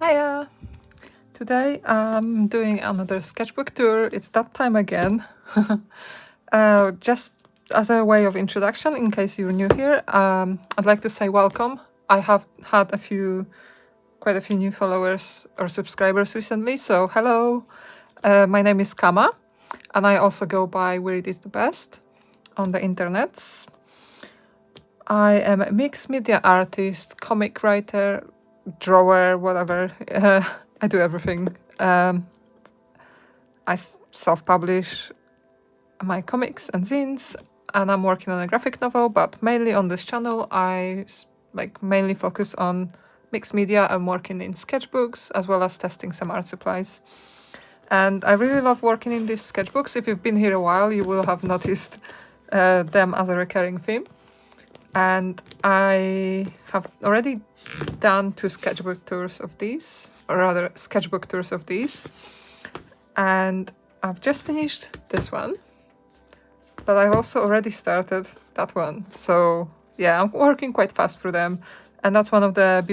Hiya! Today I'm doing another sketchbook tour. It's that time again. Just as a way of introduction, in case you're new here, I'd like to say welcome. I have had quite a few new followers or subscribers recently, so hello. My name is Kama, and I also go by Where It Is The Best on the internets. I am a mixed media artist, comic writer, drawer, whatever. I do everything. I self-publish my comics and zines, and I'm working on a graphic novel, but mainly on this channel I mainly focus on mixed media. I'm working in sketchbooks as well as testing some art supplies. And I really love working in these sketchbooks. If you've been here a while, you will have noticed them as a recurring theme. And I have already done 2 sketchbook tours of these, or rather sketchbook tours of these. And I've just finished this one, but I've also already started that one. So yeah, I'm working quite fast through them. And that's one of the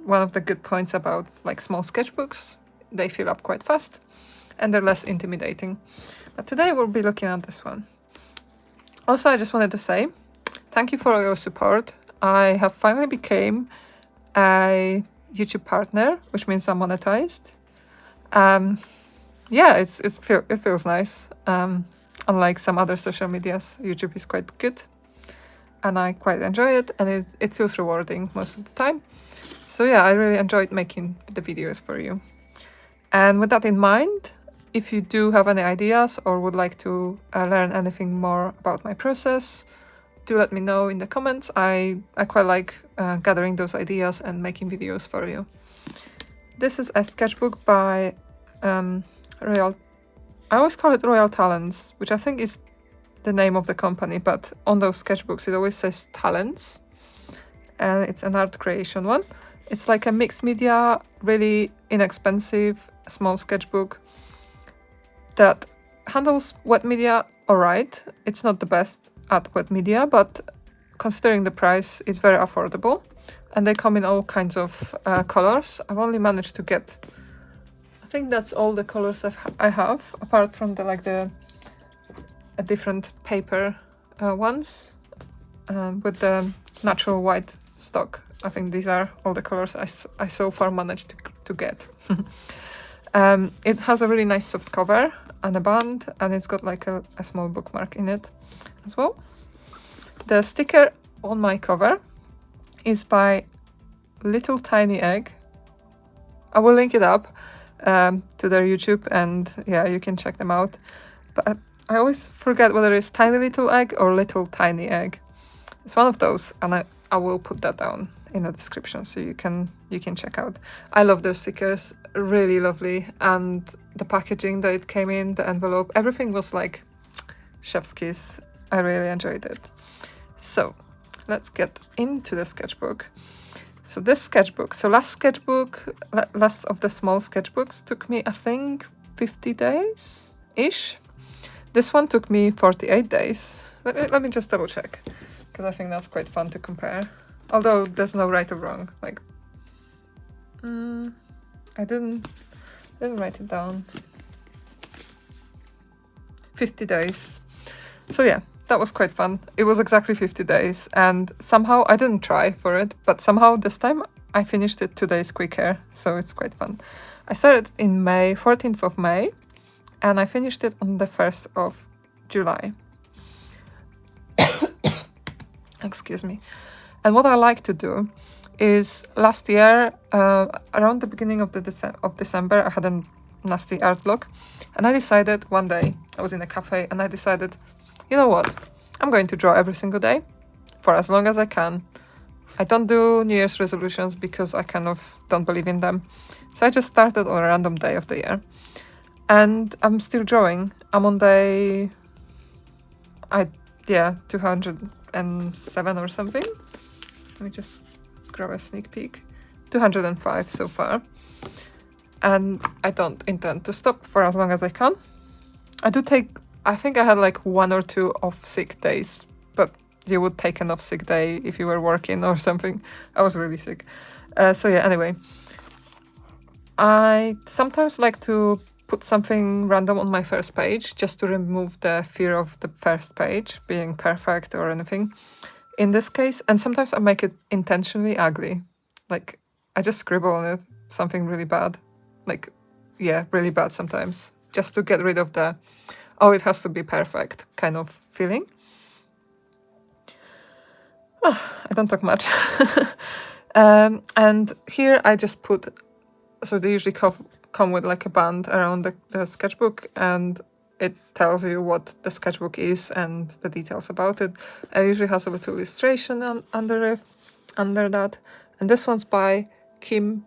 one of the good points about small sketchbooks. They fill up quite fast and they're less intimidating. But today we'll be looking at this one. Also, I just wanted to say, thank you for your support. I have finally became a YouTube partner, which means I'm monetized. Yeah, it feels nice. Unlike some other social medias, YouTube is quite good, and I quite enjoy it, and it feels rewarding most of the time. So yeah, I really enjoyed making the videos for you. And with that in mind, if you do have any ideas or would like to learn anything more about my process, do let me know in the comments. I quite like gathering those ideas and making videos for you. This is a sketchbook by Royal... I always call it Royal Talens, which I think is the name of the company, but on those sketchbooks it always says Talens. And it's an art creation one. It's like a mixed media, really inexpensive, small sketchbook that handles wet media alright. It's not the best at wet media, but considering the price, it's very affordable, and they come in all kinds of colors. I've only managed to get, I think that's all the colors I have, apart from the different paper ones with the natural white stock. I think these are all the colors I so far managed to get. It has a really nice soft cover and a band, and it's got a small bookmark in it as well. The sticker on my cover is by Little Tiny Egg. I will link it up to their YouTube, and yeah, you can check them out. But I always forget whether it's Tiny Little Egg or Little Tiny Egg. It's one of those, and I will put that down in the description so you can check out. I love those stickers, really lovely, and the packaging that it came in, the envelope, everything was like chef's kiss. I really enjoyed it. So let's get into the sketchbook. So this sketchbook, last of the small sketchbooks took me, I think, 50 days-ish. This one took me 48 days. Let me just double check, because I think that's quite fun to compare. Although there's no right or wrong. I didn't write it down. 50 days. So yeah, that was quite fun. It was exactly 50 days, and somehow I didn't try for it, but somehow this time I finished it 2 days quicker, so it's quite fun. I started in May, 14th of May, and I finished it on the 1st of July. Excuse me. And what I like to do is, last year, around the beginning of December, I had a nasty art block, and I decided one day, I was in a cafe, and I decided, you know what, I'm going to draw every single day for as long as I can. I don't do New Year's resolutions because I kind of don't believe in them. So I just started on a random day of the year. And I'm still drawing. I'm on day 207 or something. Let me just grab a sneak peek. 205 so far. And I don't intend to stop for as long as I can. I think I had 1 or 2 off sick days, but you would take an off sick day if you were working or something. I was really sick. So yeah, anyway, I sometimes like to put something random on my first page just to remove the fear of the first page being perfect or anything. In this case, and sometimes I make it intentionally ugly. Like, I just scribble on it something really bad. Like, yeah, really bad sometimes. Just to get rid of the, oh, it has to be perfect kind of feeling. I don't talk much. And here I just put, so they usually come with like a band around the sketchbook, and it tells you what the sketchbook is and the details about it. It usually has a little illustration under that. And this one's by Kim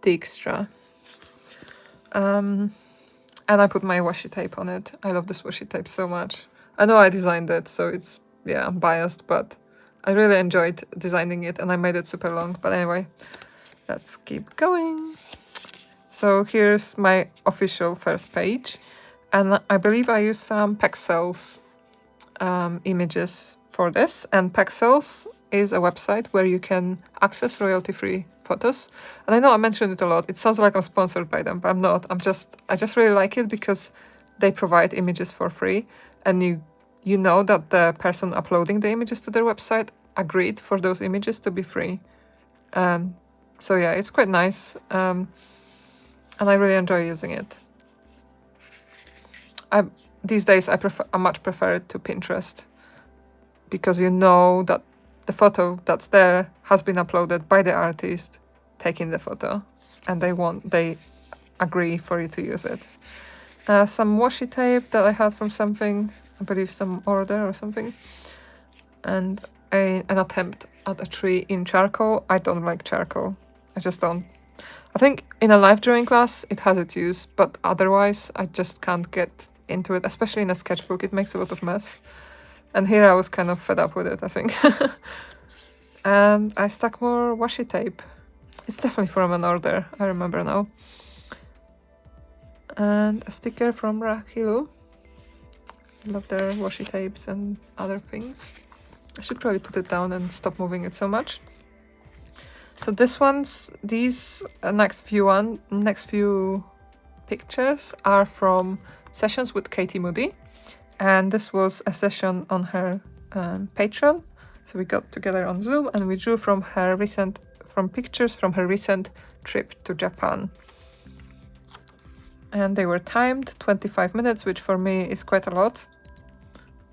Dijkstra. And I put my washi tape on it. I love this washi tape so much. I know I designed it, so it's, yeah, I'm biased, but I really enjoyed designing it, and I made it super long. But anyway, let's keep going. So here's my official first page, and I believe I used some Pexels images for this. And Pexels is a website where you can access royalty-free photos. And I know I mentioned it a lot. It sounds like I'm sponsored by them, but I'm not. I just really like it because they provide images for free, and you know that the person uploading the images to their website agreed for those images to be free. So yeah, it's quite nice, and I really enjoy using it. These days I much prefer it to Pinterest, because you know that the photo that's there has been uploaded by the artist taking the photo, and they agree for you to use it. Some washi tape that I had from something, I believe some order or something, and an attempt at a tree in charcoal. I don't like charcoal. I just don't. I think in a live drawing class it has its use, but otherwise I just can't get into it, especially in a sketchbook. It makes a lot of mess. And here I was kind of fed up with it, I think. And I stuck more washi tape. It's definitely from an order, I remember now. And a sticker from Rahilu. I love their washi tapes and other things. I should probably put it down and stop moving it so much. So these next few pictures are from sessions with Katie Moody, and this was a session on her Patreon. So we got together on Zoom and we drew from pictures from her recent trip to Japan. And they were timed 25 minutes, which for me is quite a lot.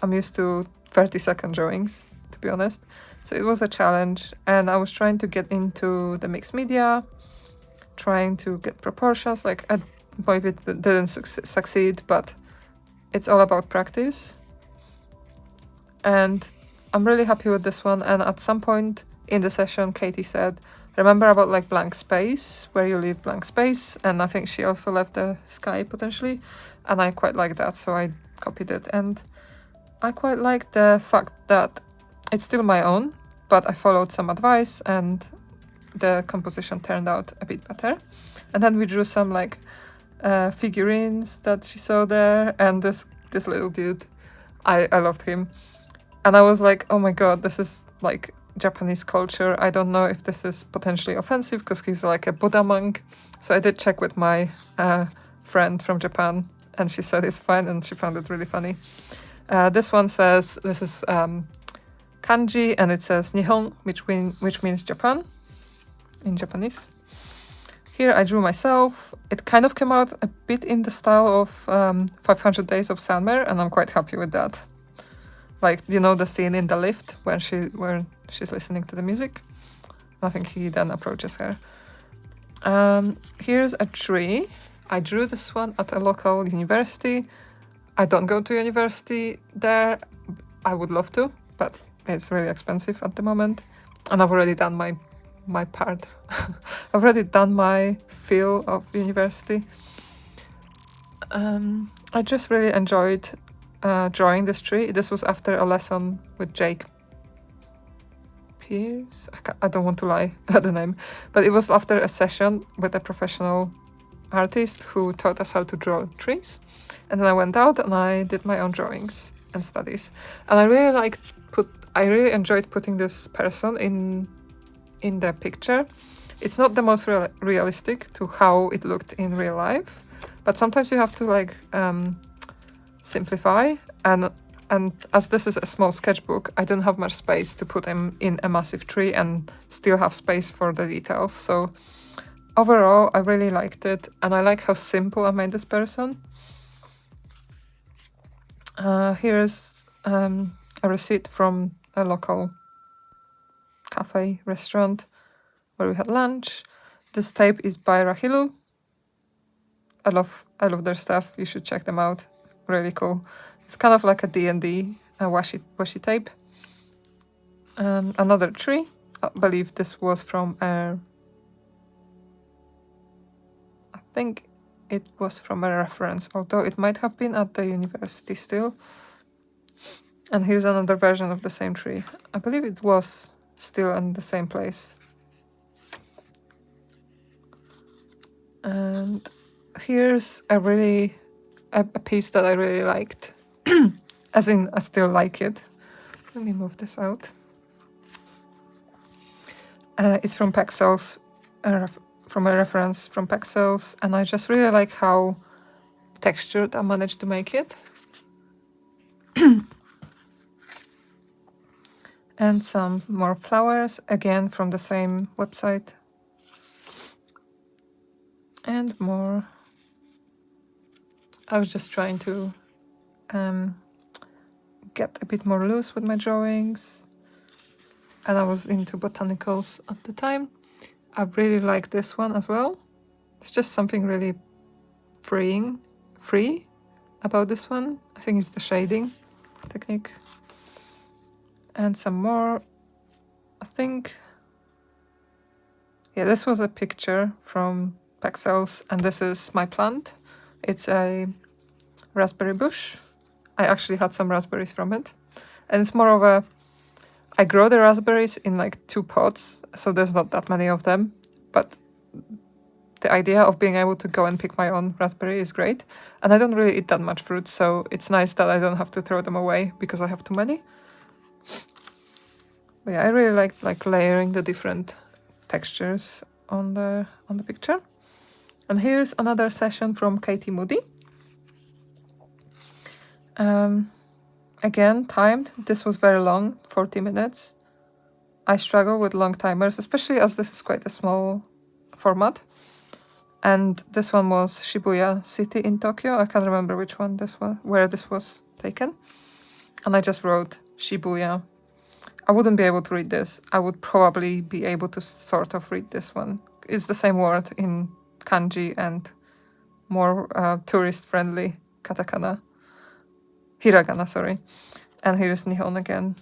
I'm used to 30-second drawings, to be honest. So it was a challenge, and I was trying to get into the mixed media, trying to get proportions. Like, I maybe didn't succeed, but it's all about practice. And I'm really happy with this one. And at some point in the session, Katie said, remember about like blank space, where you leave blank space. And I think she also left the sky potentially. And I quite like that, so I copied it. And I quite like the fact that it's still my own, but I followed some advice and the composition turned out a bit better. And then we drew some like figurines that she saw there, and this little dude, I loved him. And I was like, oh my god, this is like Japanese culture. I don't know if this is potentially offensive because he's like a Buddha monk. So I did check with my friend from Japan, and she said it's fine, and she found it really funny. This one says, this is kanji, and it says Nihon, which means Japan in Japanese. Here I drew myself. It kind of came out a bit in the style of 500 Days of Summer, and I'm quite happy with that. Like, you know, the scene in the lift where she's listening to the music. I think he then approaches her. Here's a tree. I drew this one at a local university. I don't go to university there. I would love to, but it's really expensive at the moment. And I've already done my part. I've already done my fill of university. I just really enjoyed drawing this tree. This was after a lesson with Jake Pierce. I don't want to lie at the name, but it was after a session with a professional artist who taught us how to draw trees. And then I went out and I did my own drawings and studies. And I really enjoyed putting this person in the picture. It's not the most realistic to how it looked in real life, but sometimes you have to like simplify, and as this is a small sketchbook, I don't have much space to put in a massive tree and still have space for the details. So overall, I really liked it, and I like how simple I made this person. Here's a receipt from a local cafe restaurant where we had lunch. This tape is by Rahilu. I love their stuff. You should check them out. Really cool. It's kind of like a D&D washi tape. Another tree. I believe this was from a... I think it was from a reference, although it might have been at the university still. And here's another version of the same tree. I believe it was still in the same place. And here's a piece that I really liked. As in, I still like it. Let me move this out. It's from Pexels, from a reference from Pexels, and I just really like how textured I managed to make it. And some more flowers, again from the same website. And more. I was just trying to get a bit more loose with my drawings, and I was into botanicals at the time. I really like this one as well. It's just something really free about this one. I think it's the shading technique. And some more. I think, yeah, this was a picture from Pexels, and this is my plant. It's a raspberry bush. I actually had some raspberries from it. And it's more of a... I grow the raspberries in like 2 pots, so there's not that many of them. But the idea of being able to go and pick my own raspberry is great. And I don't really eat that much fruit, so it's nice that I don't have to throw them away because I have too many. But yeah, I really like layering the different textures on the picture. And here's another session from Katie Moody. Again, timed. This was very long, 40 minutes. I struggle with long timers, especially as this is quite a small format. And this one was Shibuya City in Tokyo. I can't remember which one this was, where this was taken. And I just wrote Shibuya. I wouldn't be able to read this. I would probably be able to sort of read this one. It's the same word in kanji and more tourist-friendly katakana. Hiragana, sorry. And here's Nihon again,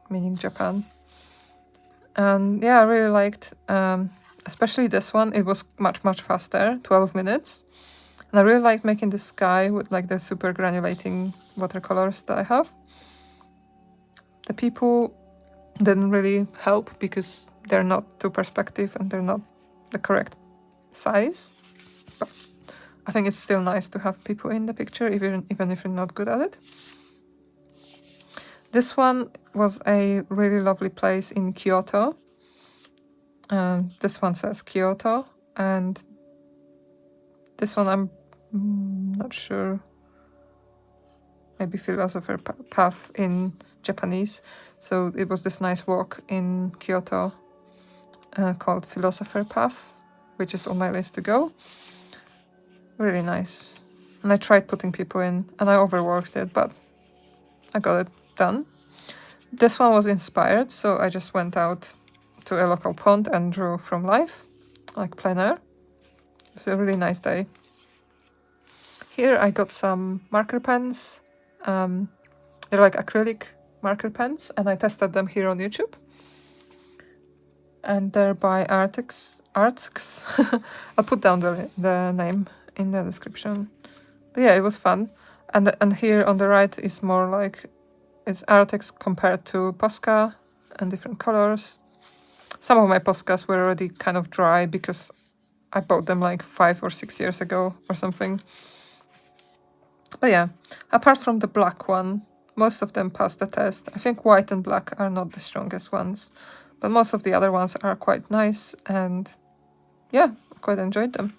meaning Japan. And yeah, I really liked, especially this one. It was much faster, 12 minutes. And I really liked making the sky with like the super granulating watercolors that I have. The people didn't really help because they're not to perspective and they're not the correct size. But I think it's still nice to have people in the picture, even if you're not good at it. This one was a really lovely place in Kyoto. This one says Kyoto, and this one I'm not sure. Maybe Philosopher Path in Japanese. So it was this nice walk in Kyoto called Philosopher Path, which is on my list to go. Really nice. And I tried putting people in, and I overworked it, but I got it done. This one was inspired, so I just went out to a local pond and drew from life, like plein air. It was a really nice day. Here I got some marker pens. They're like acrylic marker pens, and I tested them here on YouTube. And they're by Artix. I'll put down the name in the description. But yeah, it was fun. And here on the right is more like it's Artix compared to Posca and different colors. Some of my Poscas were already kind of dry because I bought them like 5 or 6 years ago or something. But yeah, apart from the black one, most of them passed the test. I think white and black are not the strongest ones, but most of the other ones are quite nice, and yeah, quite enjoyed them.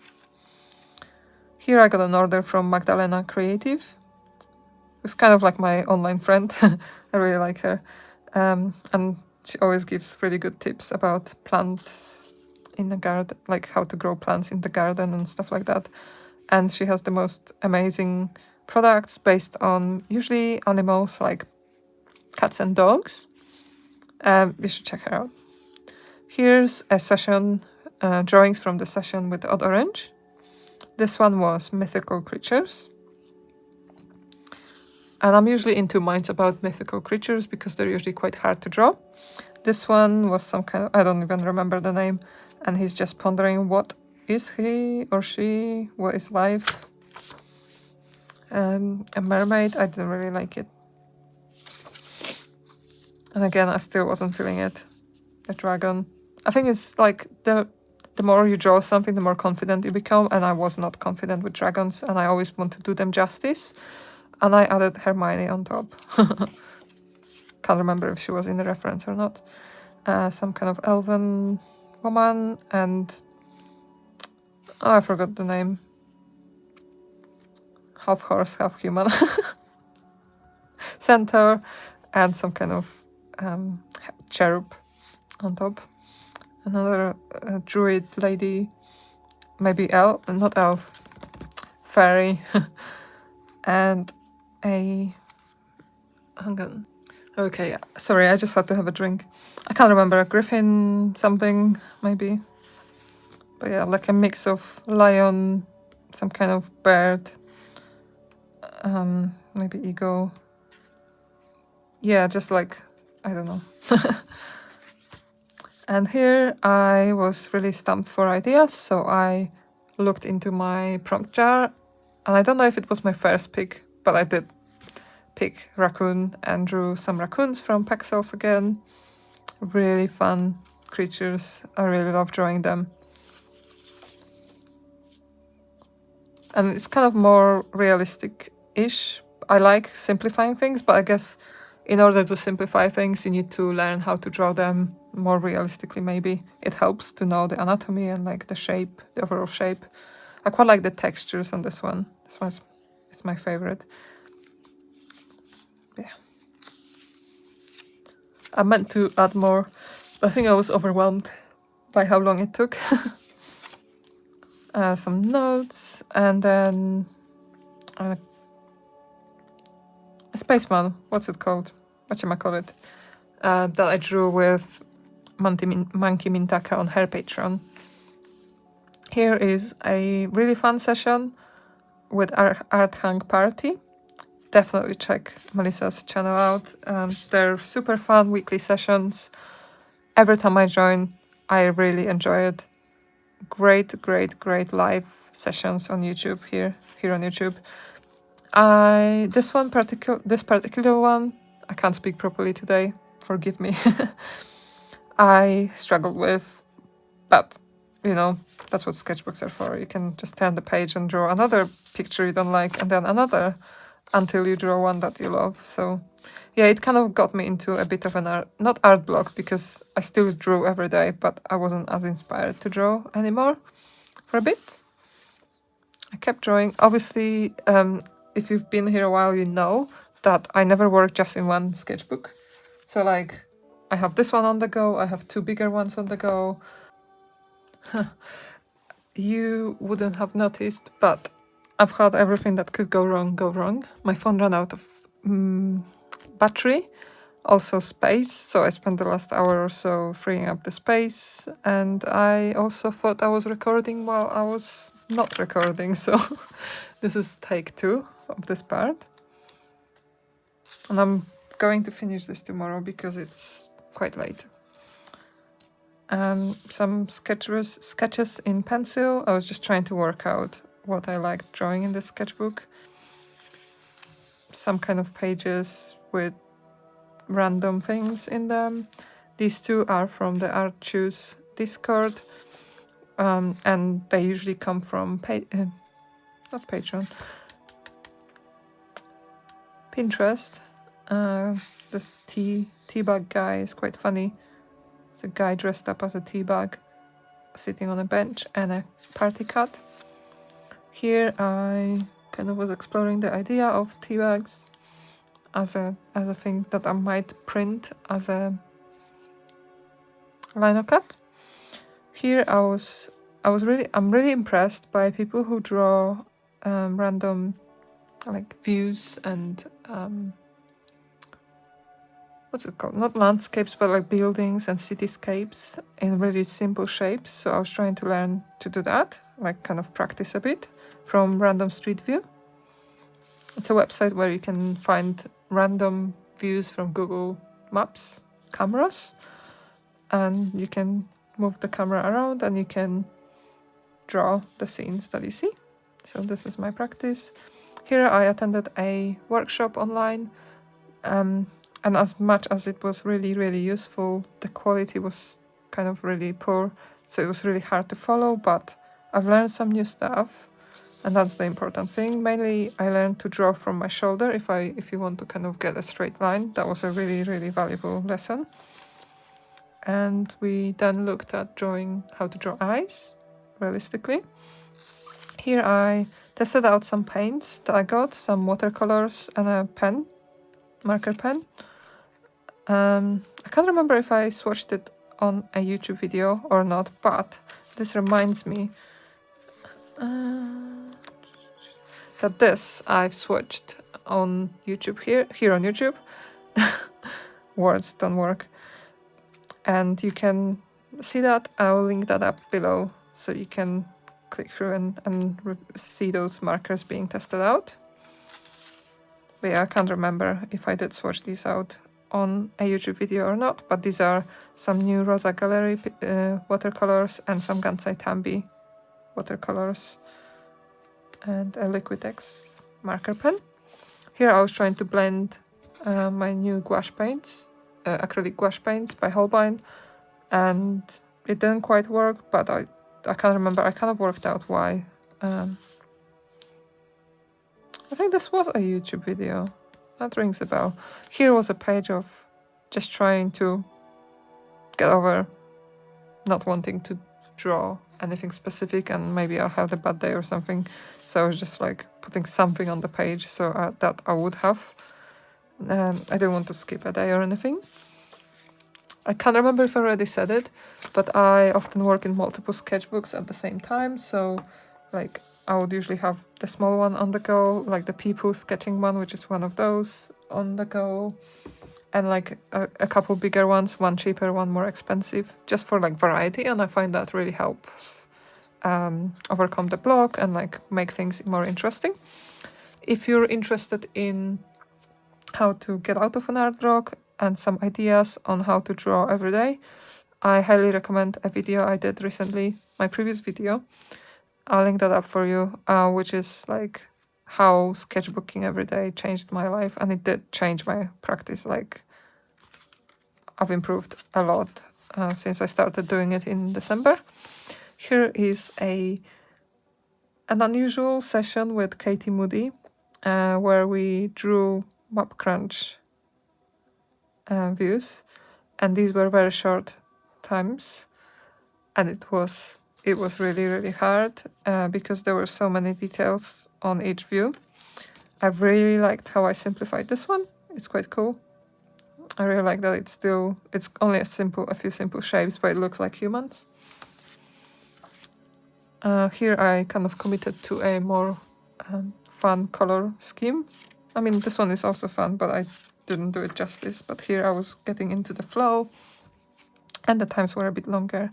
Here I got an order from Magdalena Creative. It's kind of like my online friend. I really like her. And she always gives really good tips about plants in the garden, like how to grow plants in the garden and stuff like that. And she has the most amazing products based on usually animals like cats and dogs. You should check her out. Here's a session, drawings from the session with Odd Orange. This one was mythical creatures. And I'm usually in two minds about mythical creatures because they're usually quite hard to draw. This one was some kind of, I don't even remember the name, and he's just pondering what is he or she, what is life. A mermaid, I didn't really like it. And again, I still wasn't feeling it. A dragon. I think it's like the more you draw something, the more confident you become, and I was not confident with dragons, and I always want to do them justice. And I added Hermione on top. Can't remember if she was in the reference or not. Some kind of elven woman, and I forgot the name. Half horse, half human. Centaur, and some kind of cherub on top. Another druid lady, maybe elf, not elf, fairy, and a... hang on. Okay, sorry, I just had to have a drink. I can't remember, a griffin something, maybe. But yeah, like a mix of lion, some kind of bird, maybe eagle. Yeah, just like, I don't know. And here I was really stumped for ideas, so I looked into my prompt jar, and I don't know if it was my first pick, but I did pick raccoon and drew some raccoons from Pexels again. Really fun creatures. I really love drawing them. And it's kind of more realistic-ish. I like simplifying things, but I guess in order to simplify things, you need to learn how to draw them more realistically, maybe. It helps to know the anatomy and like the shape, the overall shape. I quite like the textures on this one. This one's it's my favorite. Yeah. I meant to add more, but I think I was overwhelmed by how long it took. Some notes, and then a spaceman. What's it called? Whatchamacallit? That I drew with Monkey Mintaka on her Patreon. Here is a really fun session with Art Hang Party. Definitely check Melissa's channel out. They're super fun weekly sessions. Every time I join, I really enjoy it. Great live sessions on YouTube here on YouTube. This particular one, I can't speak properly today. Forgive me. I struggled with, but you know, that's what sketchbooks are for. You can just turn the page and draw another picture you don't like, and then another, until you draw one that you love. So yeah, it kind of got me into a bit of an not art block, because I still drew every day, but I wasn't as inspired to draw anymore for a bit. I kept drawing. Obviously, if you've been here a while, you know that I never work just in one sketchbook. So like, I have this one on the go, I have two bigger ones on the go. You wouldn't have noticed, but I've had everything that could go wrong. My phone ran out of battery, also space, so I spent the last hour or so freeing up the space, and I also thought I was recording while I was not recording, so this is take 2 of this part. And I'm going to finish this tomorrow because it's quite late. Some sketches in pencil. I was just trying to work out what I liked drawing in this sketchbook. Some kind of pages with random things in them. These two are from the Art Choose Discord, and they usually come from not Patreon, Pinterest. This tea bag guy is quite funny. It's a guy dressed up as a tea bag. sitting on a bench and a party cat. Here I kind of was exploring the idea of tea bags as a thing that I might print as a lino cut. Here I'm really impressed by people who draw random like views and what's it called? Not landscapes, but like buildings and cityscapes in really simple shapes. So I was trying to learn to do that, like kind of practice a bit from Random Street View. It's a website where you can find random views from Google Maps cameras, and you can move the camera around and you can draw the scenes that you see. So this is my practice. Here I attended a workshop online, and as much as it was really, really useful, the quality was kind of really poor, so it was really hard to follow, but I've learned some new stuff, and that's the important thing. Mainly, I learned to draw from my shoulder if you want to kind of get a straight line. That was a really, really valuable lesson. And we then looked at how to draw eyes realistically. Here I tested out some paints that I got, some watercolors and a pen, marker pen. I can't remember if I swatched it on a YouTube video or not, but this reminds me that this I've swatched on YouTube here on YouTube. Words don't work. And you can see that. I'll link that up below so you can click through and see those markers being tested out. But yeah, I can't remember if I did swatch these out on a YouTube video or not, but these are some new Rosa Gallery watercolors and some Gansai Tambi watercolors and a Liquitex marker pen. Here I was trying to blend my new gouache paints, acrylic gouache paints by Holbein, and it didn't quite work, but I can't remember. I kind of worked out why. I think this was a YouTube video. That rings a bell. Here was a page of just trying to get over not wanting to draw anything specific, and maybe I'll have a bad day or something. So I was just like putting something on the page so that I would have. I didn't want to skip a day or anything. I can't remember if I already said it, but I often work in multiple sketchbooks at the same time. So like I would usually have the small one on the go, like the people sketching one, which is one of those on the go, and like a couple bigger ones, one cheaper, one more expensive, just for like variety. And I find that really helps overcome the block and like make things more interesting. If you're interested in how to get out of an art block and some ideas on how to draw every day, I highly recommend a video I did recently, my previous video. I'll link that up for you, which is like how sketchbooking every day changed my life, and it did change my practice. Like I've improved a lot since I started doing it in December. Here is an unusual session with Katie Moody, where we drew map crunch views, and these were very short times, and it was really, really hard because there were so many details on each view. I really liked how I simplified this one. It's quite cool. I really like that it's only a few simple shapes, but it looks like humans. Here I kind of committed to a more fun color scheme. I mean, this one is also fun, but I didn't do it justice. But here I was getting into the flow, and the times were a bit longer,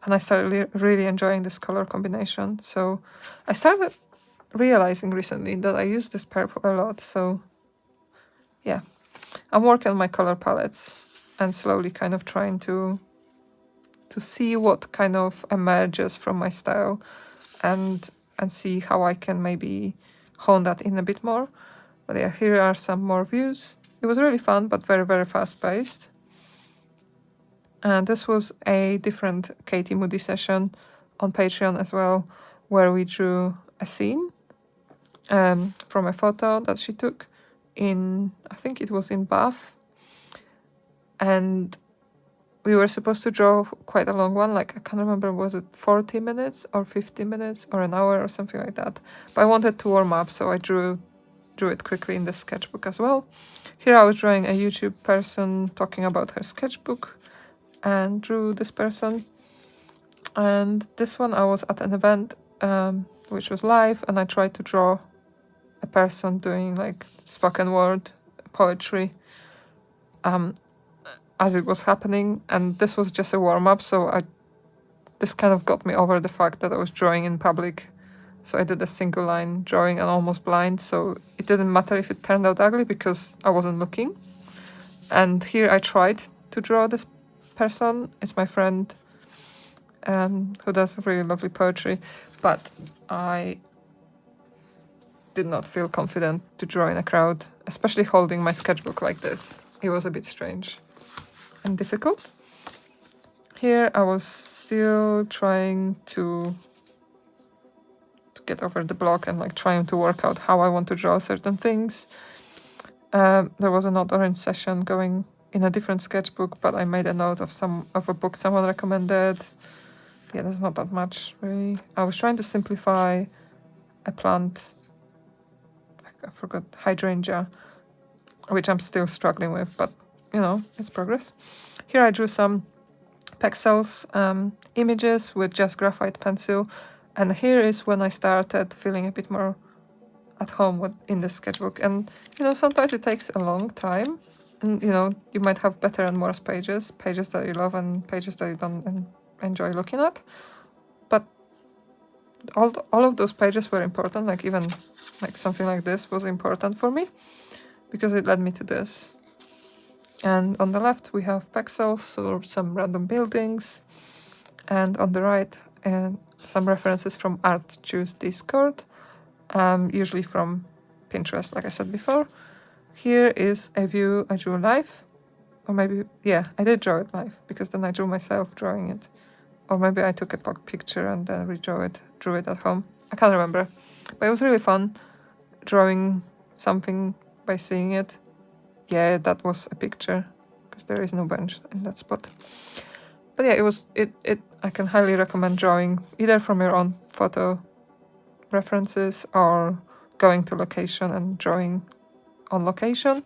and I started really enjoying this color combination. So I started realizing recently that I use this purple a lot. So yeah, I'm working on my color palettes and slowly kind of trying to see what kind of emerges from my style, and see how I can maybe hone that in a bit more. But yeah, here are some more views. It was really fun, but very, very fast-paced. And this was a different Katie Moody session on Patreon as well, where we drew a scene from a photo that she took I think it was in Bath. And we were supposed to draw quite a long one, like I can't remember, was it 40 minutes or 50 minutes or an hour or something like that. But I wanted to warm up, so I drew it quickly in the sketchbook as well. Here I was drawing a YouTube person talking about her sketchbook and drew this person. And this one I was at an event which was live, and I tried to draw a person doing like spoken word poetry as it was happening, and this was just a warm-up, so this kind of got me over the fact that I was drawing in public. So I did a single line drawing and almost blind, so it didn't matter if it turned out ugly because I wasn't looking. And here I tried to draw this person. It's my friend who does really lovely poetry, but I did not feel confident to draw in a crowd, especially holding my sketchbook like this. It was a bit strange and difficult. Here I was still trying to get over the block and like trying to work out how I want to draw certain things. There was a not orange session going in a different sketchbook, but I made a note of a book someone recommended. Yeah, there's not that much really. I was trying to simplify a plant, I forgot, hydrangea, which I'm still struggling with, but you know, it's progress. Here I drew some pixels images with just graphite pencil, and here is when I started feeling a bit more at home in the sketchbook. And you know, sometimes it takes a long time, and you know, you might have better and worse pages that you love and pages that you don't enjoy looking at, but all of those pages were important. Like even like something like this was important for me because it led me to this. And on the left we have pixels or some random buildings, and on the right some references from Art Choose Discord, usually from Pinterest, like I said before. Here is a view I drew live, or maybe, yeah, I did draw it live because then I drew myself drawing it, or maybe I took a picture and then drew it at home. I can't remember, but it was really fun drawing something by seeing it. Yeah, that was a picture because there is no bench in that spot. But yeah, I can highly recommend drawing either from your own photo references or going to location and drawing on location.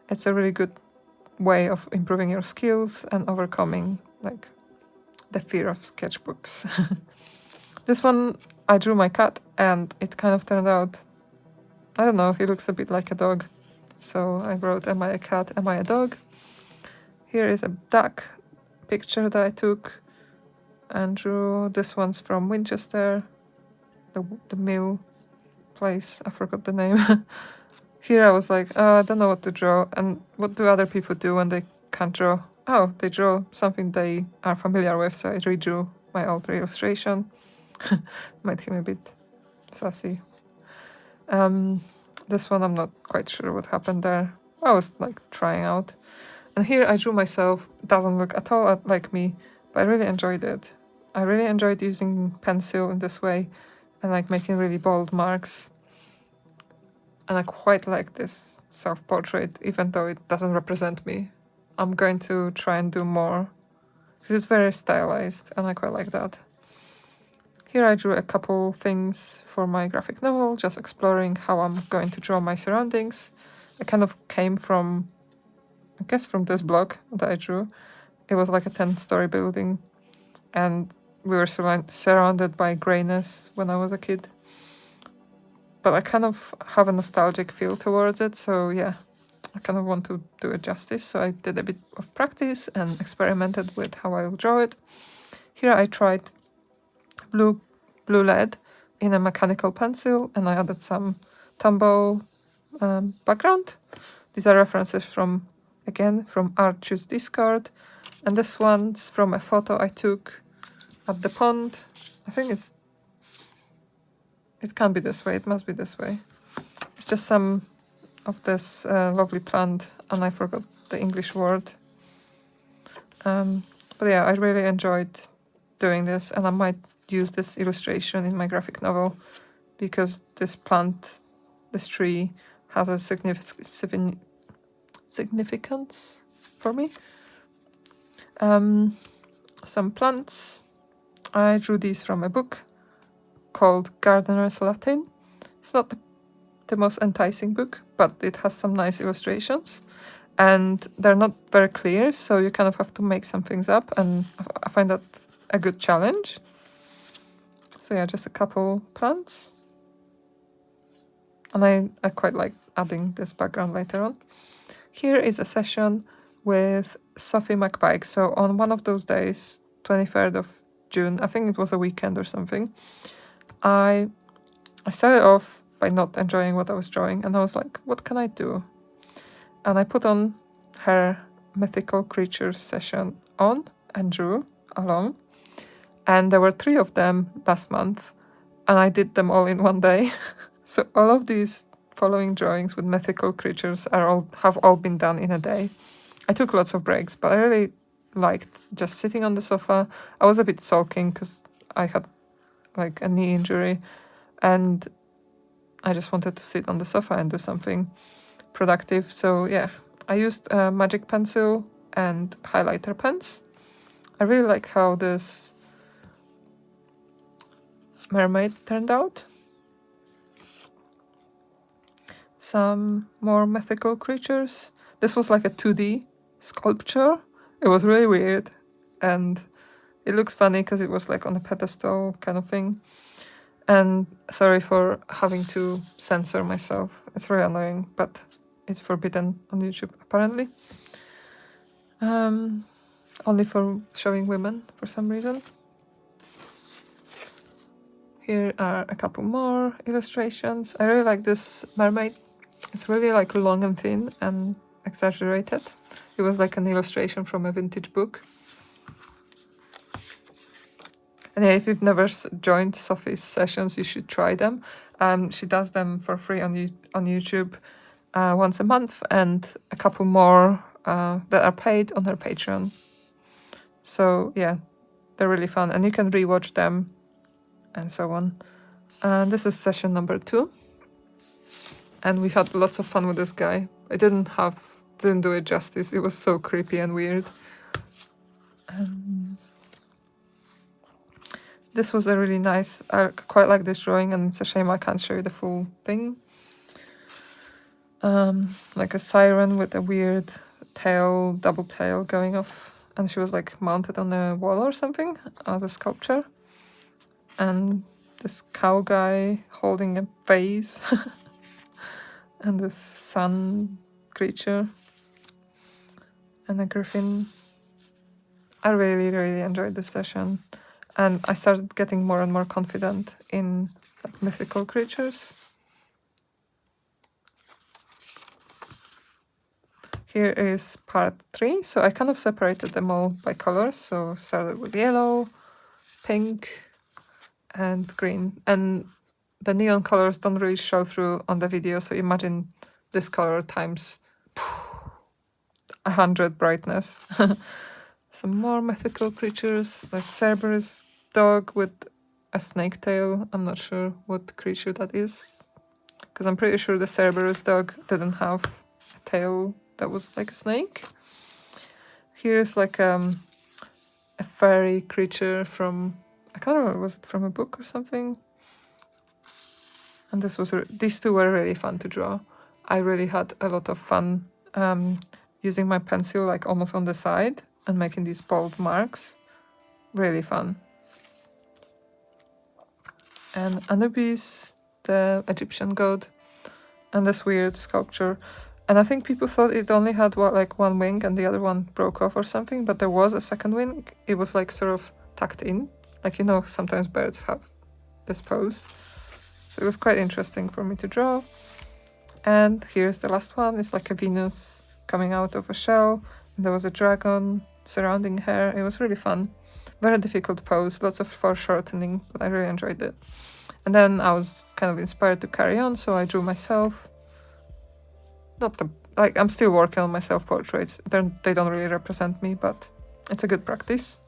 It's a really good way of improving your skills and overcoming like the fear of sketchbooks. This one I drew my cat, and it kind of turned out, I don't know, he looks a bit like a dog. So I wrote, am I a cat, am I a dog? Here is a duck picture that I took and drew. This one's from Winchester, the mill place, I forgot the name. Here I was like, I don't know what to draw. And what do other people do when they can't draw? Oh, they draw something they are familiar with, so I redrew my old illustration. Made him a bit sassy. This one I'm not quite sure what happened there. I was like trying out. And here I drew myself. It doesn't look at all like me, but I really enjoyed it. I really enjoyed using pencil in this way and like making really bold marks. And I quite like this self-portrait, even though it doesn't represent me. I'm going to try and do more because it's very stylized and I quite like that. Here I drew a couple things for my graphic novel, just exploring how I'm going to draw my surroundings. It kind of came from, I guess, from this blog that I drew. It was like a 10-story building, and we were surrounded by greyness when I was a kid. But I kind of have a nostalgic feel towards it, so yeah, I kind of want to do it justice. So I did a bit of practice and experimented with how I will draw it. Here I tried blue lead in a mechanical pencil, and I added some Tombow background. These are references from Art Choose Discord, and this one's from a photo I took at the pond. I think it can't be this way, it must be this way. It's just some of this lovely plant, and I forgot the English word. But yeah, I really enjoyed doing this, and I might use this illustration in my graphic novel because this plant, this tree, has a significance for me. Some plants. I drew these from a book called Gardener's Latin. It's not the most enticing book, but it has some nice illustrations. And they're not very clear, so you kind of have to make some things up, and I find that a good challenge. So yeah, just a couple plants. And I quite like adding this background later on. Here is a session with Sophie McPike. So on one of those days, 23rd of June, I think it was a weekend or something, I started off by not enjoying what I was drawing, and I was like, what can I do? And I put on her mythical creatures session on and drew along. And there were 3 of them last month, and I did them all in one day. So all of these following drawings with mythical creatures have all been done in a day. I took lots of breaks, but I really liked just sitting on the sofa. I was a bit sulking because I had like a knee injury, and I just wanted to sit on the sofa and do something productive. So yeah, I used a magic pencil and highlighter pens. I really like how this mermaid turned out. Some more mythical creatures. This was like a 2D sculpture. It was really weird, and it looks funny because it was like on a pedestal kind of thing. And sorry for having to censor myself. It's really annoying, but it's forbidden on YouTube apparently. Only for showing women for some reason. Here are a couple more illustrations. I really like this mermaid. It's really like long and thin and exaggerated. It was like an illustration from a vintage book. And yeah, if you've never joined Sophie's sessions, you should try them. She does them for free on YouTube once a month, and a couple more that are paid on her Patreon. So yeah, they're really fun, and you can rewatch them and so on. And this is session number 2. And we had lots of fun with this guy. I didn't do it justice. It was so creepy and weird. This was a really nice, I quite like this drawing, and it's a shame I can't show you the full thing. Like a siren with a weird tail, double tail going off, and she was like mounted on a wall or something as a sculpture. And this cow guy holding a vase, and this sun creature, and a griffin. I really, really enjoyed this session. And I started getting more and more confident in like mythical creatures. Here is part 3. So I kind of separated them all by colors. So started with yellow, pink, and green. And the neon colors don't really show through on the video. So imagine this color times 100 brightness. Some more mythical creatures, like Cerberus dog with a snake tail. I'm not sure what creature that is, because I'm pretty sure the Cerberus dog didn't have a tail that was like a snake. Here's like a fairy creature from, I can't remember, was it from a book or something? And these 2 were really fun to draw. I really had a lot of fun using my pencil like almost on the side and making these bold marks. Really fun. And Anubis, the Egyptian god, and this weird sculpture. And I think people thought it only had like one wing and the other one broke off or something, but there was a second wing. It was like sort of tucked in. Like, you know, sometimes birds have this pose. So it was quite interesting for me to draw. And here's the last one. It's like a Venus coming out of a shell. And there was a dragon surrounding her. It was really fun. Very difficult pose, lots of foreshortening, but I really enjoyed it. And then I was kind of inspired to carry on, so I drew myself. I'm still working on my self-portraits. They don't really represent me, but it's a good practice.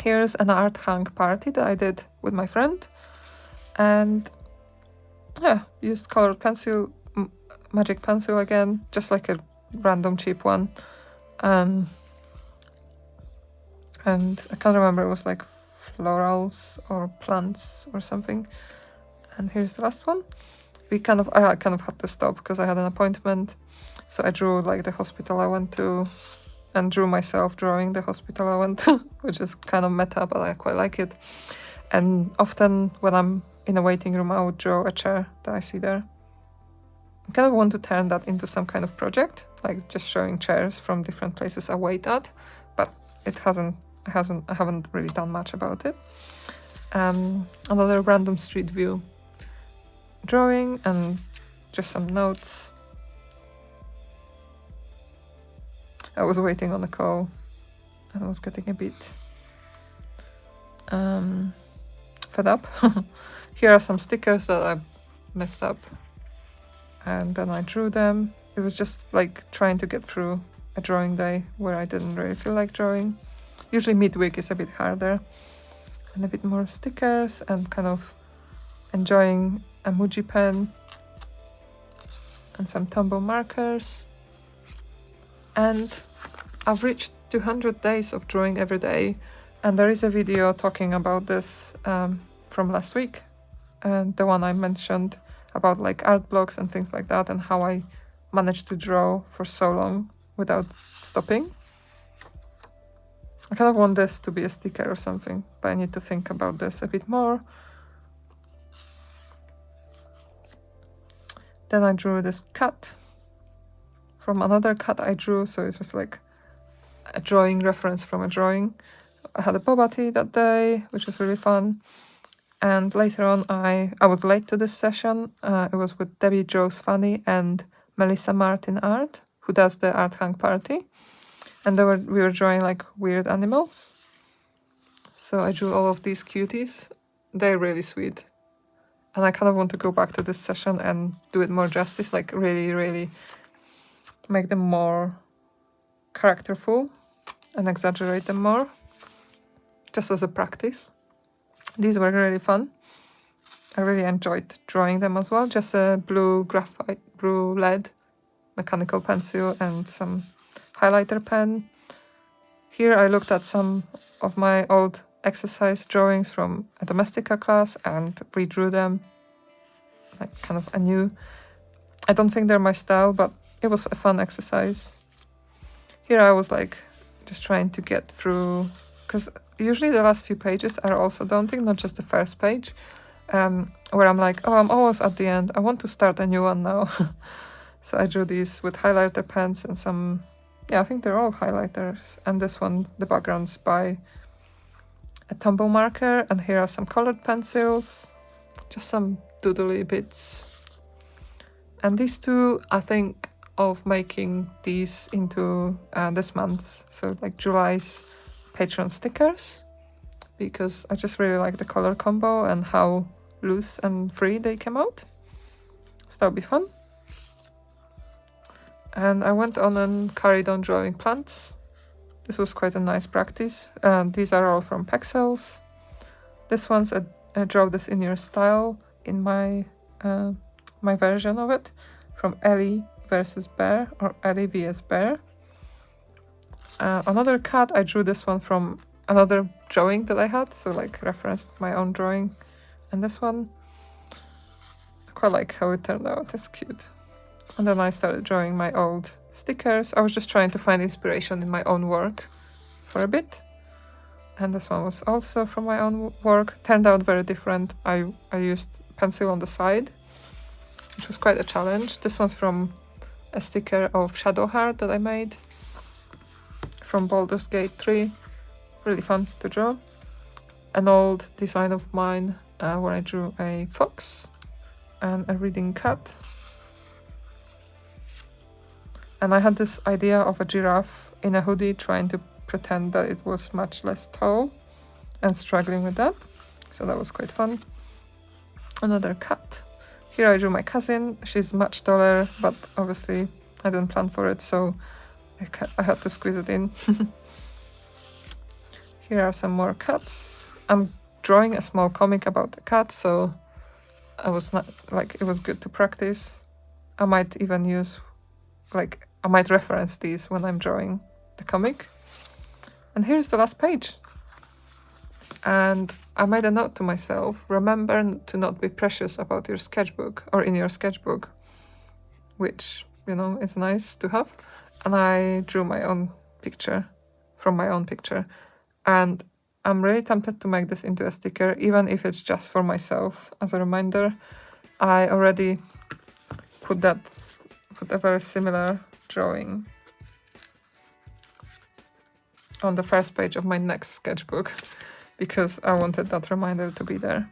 Here's an art hang party that I did with my friend. And yeah, used colored pencil, magic pencil again, just like a random cheap one. and I can't remember, it was like florals or plants or something. And here's the last one. I kind of had to stop because I had an appointment, so I drew like the hospital I went to, and drew myself drawing the hospital I went to, which is kind of meta, but I quite like it. And often when I'm in a waiting room, I would draw a chair that I see there. I kind of want to turn that into some kind of project, like just showing chairs from different places I wait at, but I haven't really done much about it. Another random street view drawing and just some notes. I was waiting on a call and I was getting a bit fed up. Here are some stickers that I messed up, and then I drew them. It was just like trying to get through a drawing day where I didn't really feel like drawing. Usually midweek is a bit harder. And a bit more stickers and kind of enjoying a Muji pen and some Tombow markers. And I've reached 200 days of drawing every day, and there is a video talking about this from last week, and the one I mentioned about like art blocks and things like that, and how I managed to draw for so long without stopping. I kind of want this to be a sticker or something, but I need to think about this a bit more. Then I drew this cat from another cat I drew, so it was like a drawing reference from a drawing. I had a boba tea that day, which was really fun. And later on, I was late to this session. It was with Debbie Joe's Funny and Melissa Martin Art, who does the Art Hang Party. And we were drawing like weird animals. So I drew all of these cuties. They're really sweet. And I kind of want to go back to this session and do it more justice, like really, really make them more characterful and exaggerate them more, just as a practice. These were really fun. I really enjoyed drawing them as well. Just a blue graphite, blue lead, mechanical pencil and some highlighter pen. Here I looked at some of my old exercise drawings from a Domestika class and redrew them, like kind of anew. I don't think they're my style, but it was a fun exercise. Here I was like just trying to get through, because usually the last few pages are also daunting, not just the first page, where I'm like, oh, I'm almost at the end. I want to start a new one now. So I drew these with highlighter pens and some, I think they're all highlighters. And this one, the background's by a Tombow marker. And here are some colored pencils, just some doodly bits. And these two, I think of making these into this month's, so like July's Patreon stickers, because I just really like the color combo and how loose and free they came out. So that'll be fun. And I went on and carried on drawing plants. This was quite a nice practice. These are all from Pexels. This one's a draw this in your style in my my version of it, from Ellie versus Bear, or Ellie vs Bear. Another cat, I drew this one from another drawing that I had, so like referenced my own drawing. And this one, I quite like how it turned out, it's cute. And then I started drawing my old stickers. I was just trying to find inspiration in my own work for a bit. And this one was also from my own work. Turned out very different. I used pencil on the side, which was quite a challenge. This one's from a sticker of Shadow Heart that I made from Baldur's Gate 3. Really fun to draw. An old design of mine where I drew a fox and a reading cat. And I had this idea of a giraffe in a hoodie trying to pretend that it was much less tall and struggling with that. So that was quite fun. Another cat. Here I drew my cousin. She's much taller, but obviously I didn't plan for it, so I had to squeeze it in. Here are some more cats. I'm drawing a small comic about a cat, so I was not like, it was good to practice. I might even use, like, I might reference these when I'm drawing the comic. And here's the last page. And I made a note to myself, remember to not be precious about your sketchbook or in your sketchbook, which, you know, is nice to have. And I drew my own picture from my own picture. And I'm really tempted to make this into a sticker, even if it's just for myself. As a reminder, I already put a very similar drawing on the first page of my next sketchbook because I wanted that reminder to be there.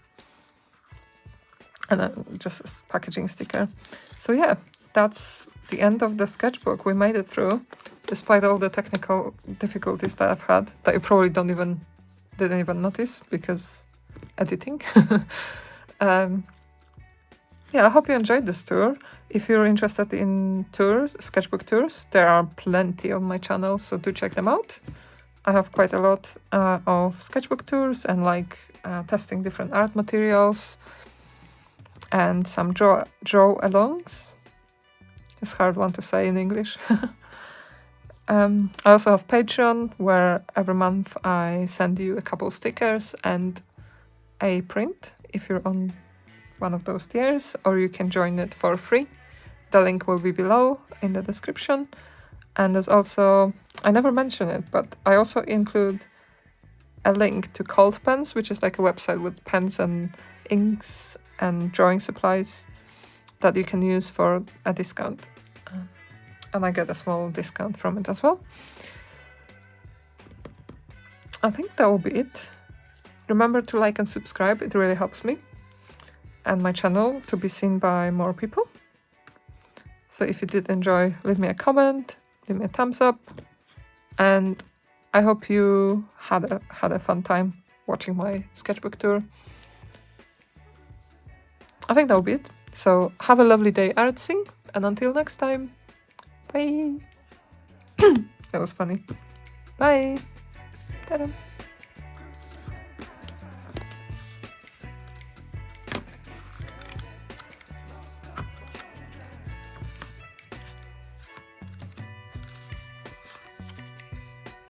And just a packaging sticker. So yeah, that's the end of the sketchbook. We made it through, despite all the technical difficulties that I've had, that you probably didn't even notice because editing. Yeah, I hope you enjoyed this tour. If you're interested in tours, sketchbook tours, there are plenty on my channel, so do check them out. I have quite a lot of sketchbook tours and like testing different art materials and some draw-alongs. It's a hard one to say in English. I also have Patreon, where every month I send you a couple stickers and a print if you're on one of those tiers, or you can join it for free. The link will be below in the description. And there's also, I never mention it, but I also include a link to Cold Pens, which is like a website with pens and inks and drawing supplies that you can use for a discount. And I get a small discount from it as well. I think that will be it. Remember to like and subscribe, it really helps me and my channel to be seen by more people. So if you did enjoy, leave me a comment, leave me a thumbs up, and I hope you had a fun time watching my sketchbook tour. I think that will be it. So have a lovely day artsing, and until next time, bye! That was funny. Bye! Ta-da!